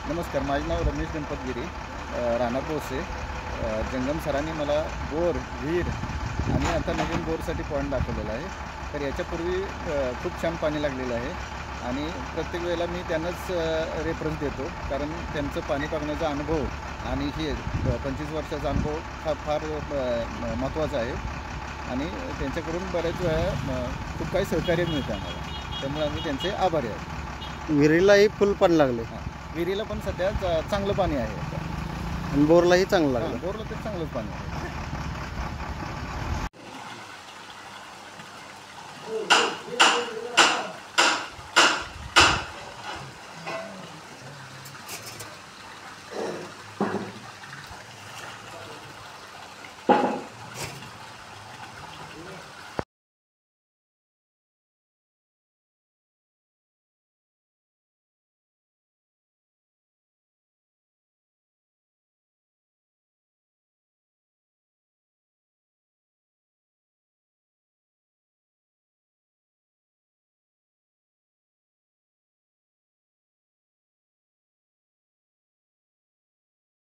नमस्कार, माझे नाव रमेश गणपतगिरी, राहणार बोसे. जंगम सरांनी मला बोर, विहीर आणि आता नवीन बोरसाठी पॉईंट दाखवलेला आहे. तर याच्यापूर्वी खूप छान पाणी लागलेलं आहे आणि प्रत्येक वेळेला मी त्यांनाच रेफरन्स देतो, कारण त्यांचं पाणी टाकण्याचा अनुभव आणि हे 25 वर्षाचा अनुभव हा फार महत्त्वाचा आहे आणि त्यांच्याकडून बऱ्याच वेळा खूप काही सहकार्य मिळतं आम्हाला. त्यामुळे आम्ही त्यांचे आभारी आहोत. विहिरीलाही फुल पाणी लागले विहिरीला पण सध्या चांगलं पाणी आहे आणि बोरलाही चांगलं लागलं. बोरला तर चांगलंच पाणी आहे.